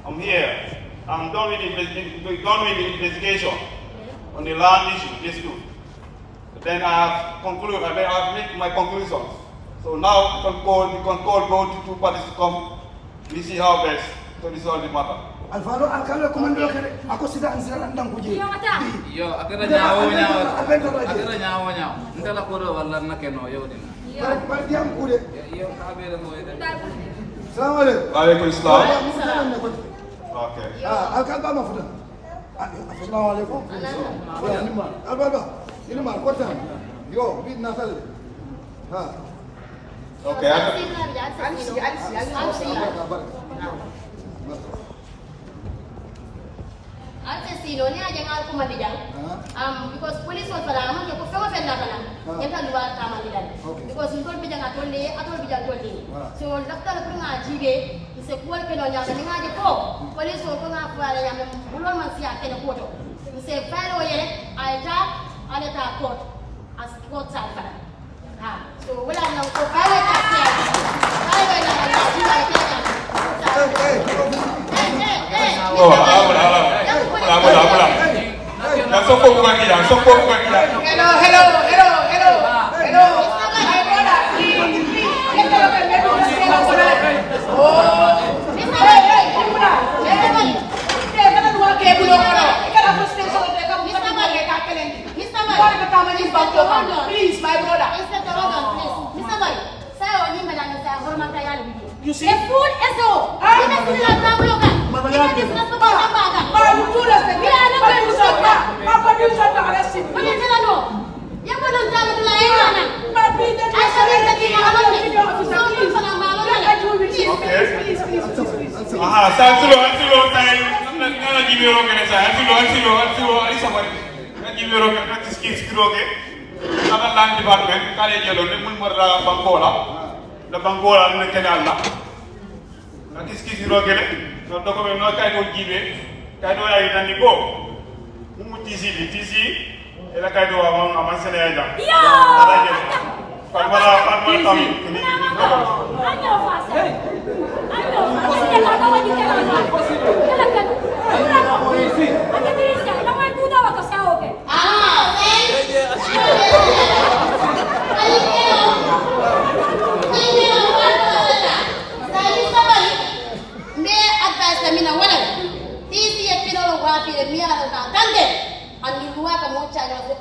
Speaker 13: I'm here. I'm done with the investigation on the land issue, dispute. Then I have concluded. I have made my conclusions. So now we can call both two parties to come. We see how best to resolve the matter.
Speaker 12: Alvaro alcalde komando kare ako sida ansira ndam kuje
Speaker 11: Yo akira nyawo ndala ko do wala nakeno yo dina
Speaker 12: bar diam kude
Speaker 11: yo kabere moy de
Speaker 12: Assalamu alaikum
Speaker 13: Wa alaikum assalam. Okay.
Speaker 12: alcalde ba ma futa Assalamu alaikum ya nima albalba ini ma kota yo bid na sal ha
Speaker 13: Okay.
Speaker 4: Asesino ni aja ngal ko madijang. Because police wal fala man ko fama fenda kana. Yata luwa ta madijang. Because ngol bijang atonde atol bijang tolti. So dakta ko nga jibe se kwal ke no nya ni ngaje ko. Police ko nga fala nya bulon man siya ke ko to. Se falo yele aita aleta court as court sa fala. Ha. So wala nang ko fala ta siya. Fala na na jiba ke nya.
Speaker 13: Oh, Yang sokong bukan kita, sokong bukan kita.
Speaker 10: Hello. My brother, please. Oh. Please, my brother. You see?
Speaker 4: A fool is all.
Speaker 13: Aha, ansilo, nana jibiro kene sa, ansilo, ali samari. Nana jibiro kene practice skills kiroke. Nana land department, kale jelo ne mun marra bankola. La bankola ne kene alla. Practice skills kiroke ne. No doko be no kay do jibe. Kay do ay tandi ko. Mu tisi ela kay do aman sene ay jam. Ya! Parmala kami.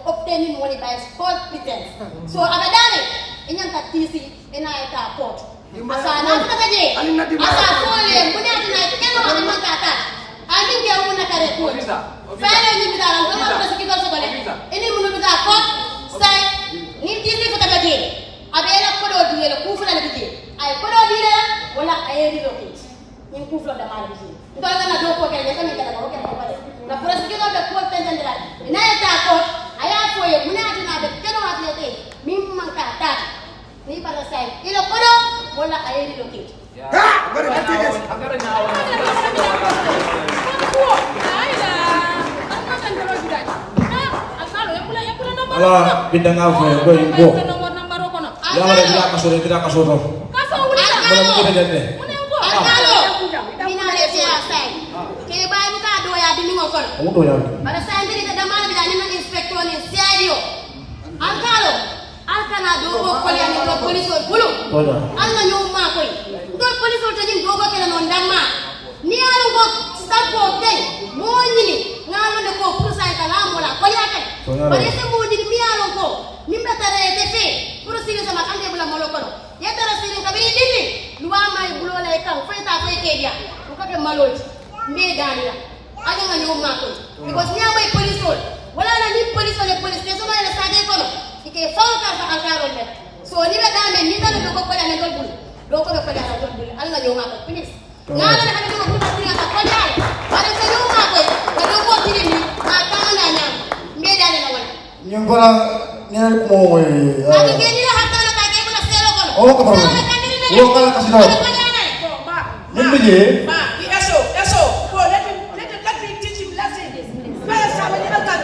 Speaker 14: Obtaining money by false pretense. So abadani inyanta tisi inaita port. Asa na kaje. Asa pole mbunya tuna keno wa makata. Ani nge una kare port. Fale ni bidara ngoma kwa sikiko sokole. Ini munu bidara port sai ni tisi kutabaje. Abela kodo diele kufuna lebije. Ay kodo diele wala ayedi lokit. Ni kuflo da mala bije. Ndanga na doko kele kama kala ko kele ko pale. Na kwa sikiko da port tendela. Inaita port aya foye munati na be keno atete mimman ka tata ni para sai ilo kodo wala ayeli lokit ha bari ka tege agara na awa ko aila amma kan dalo bidai ha asalo yakula nomor
Speaker 9: ala bidang afu go imbo
Speaker 14: nomor kono
Speaker 9: ya wala tidak kasoro
Speaker 14: kaso wala
Speaker 9: wala kita jande
Speaker 14: asalo minale sia sai ke bayi muka doya di mingo kono
Speaker 9: kamu doya
Speaker 14: pada sai ndiri da dama bidai ni inspector ni siadio alkalo alkana dogo koli ani do police bulu alna nyoma koy do police to jin dogo kala non damma ni alu go stampo tay mo nyini ngalo ne ko pour sai kala mola ko yakay bare se mo di mi alu ko mimba tare te fe pour sire sama kande bula molo kono yetara sire kabiri dindi luwa mai bulo la kan fe ta fe ke dia ko ka maloti me dania aga nga nyoma koy because ni amay police wala na ni police station wala sa de kono ike fawta fa alkarol met so ni be dame ni tan do ko ko dane dol bul do ko be ko dane dol bul al nga nyoma ko please ngala na hande ko ko tira ka ko dal wala sa nyoma ko ko do ko tiri ni ma tanda nyam me dane na wala
Speaker 9: nyongora ne ko moy
Speaker 14: agi ke ni la hatta na ka ke bula selo kono
Speaker 9: o ko baro wo kala kasino min bije
Speaker 15: ma eso ko let me teach him lesson para sa wala ka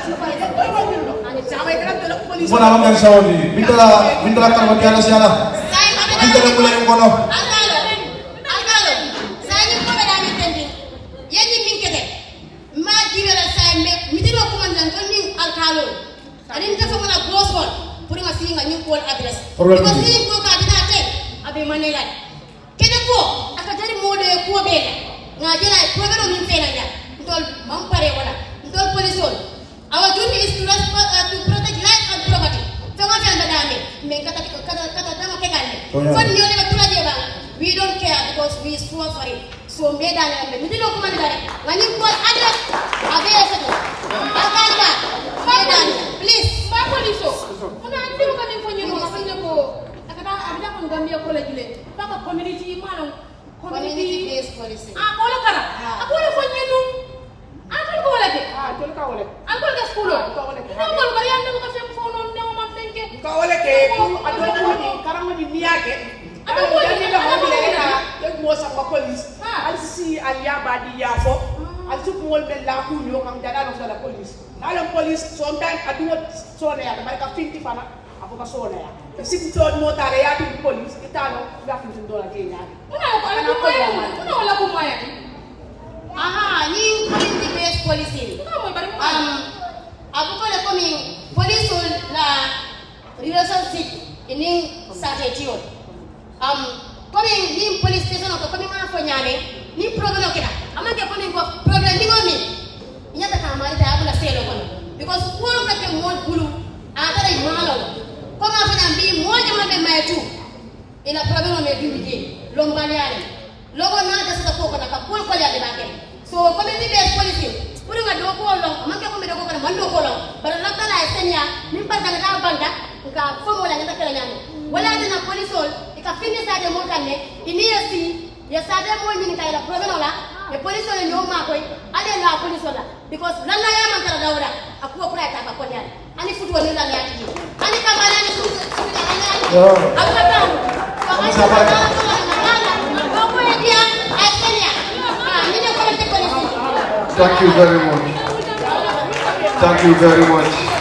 Speaker 9: Muna amang saudi bintala karwa kiala siala bintala mulai ngono
Speaker 14: alkalo sa ni ko be dame tendi yenni min kete ma diwela sa me mitino ko man dan kon ni alkalo adin ta fa mala bosol pour nga singa ni ko address because ni ko ka dina te abe manela kede ko aka jari mode ko be nga jela ko be do min fena ja ndol mam pare wala ndol polisol our duty is to protect life and property. Tama fian badame, men kata dama ke gande. Fon ni ole batula je bang. We don't care because we swear for it. So me dane ambe. Midi lo kuma dare. Ngani ko address abe eseto. Akanda. Me dane. Please, ma poliso. Kuna ndi ko ni fonyo no afanya ko. Akata abida ko ngambia ko la jule. Baka community malon community based policy. Ah, ko la kara. Akole fonyo no. Akol ko wala ke.
Speaker 15: tol ka wala
Speaker 14: akol ka skulo
Speaker 15: ka wala ke
Speaker 14: no ngol bari ande ko fem fono ne o man fenke
Speaker 15: ka wala ke ado ko ni karama ni niake ado ko ni da ho bile ka yo mo sa ko police al si al ya badi ya fo al su mo be la ku yo kam dada no la police na la police sometimes adu so ne ya ba ka finti fana apo ka so ne ya si to mo tare ya tu police italo ga finti do la je ya
Speaker 14: una wala ko maya aha ni community based policy aku ko le komi police la relationship ini strategy komi ni police station ko komi ma fo nyane ni problem okida amake komi ko problem ni ngomi nyata ka mari ta abula selo kono because ko ka ke mo bulu atara imalo ko ma fa nyambi mo nyama be maitu ina problem me bibije lombaliale logo na da sa ko ka ko ko ya de baake so community based policy puri nga do ko long man ke ko me do ko kana man do ko long bara la tala esenya nim pa daga banga nka fomo la ngata kala nyame wala dina polisol ika finni sade mo kanne ini yasi ya sade mo nyini kay la problème la e polisol nyo ma koy ale la polisol la because lan la yaman kala dawra akuwa kula ta ba ko nyane ani futu woni la yati ani kamala ni su akata
Speaker 16: Thank you very much. Thank you very much.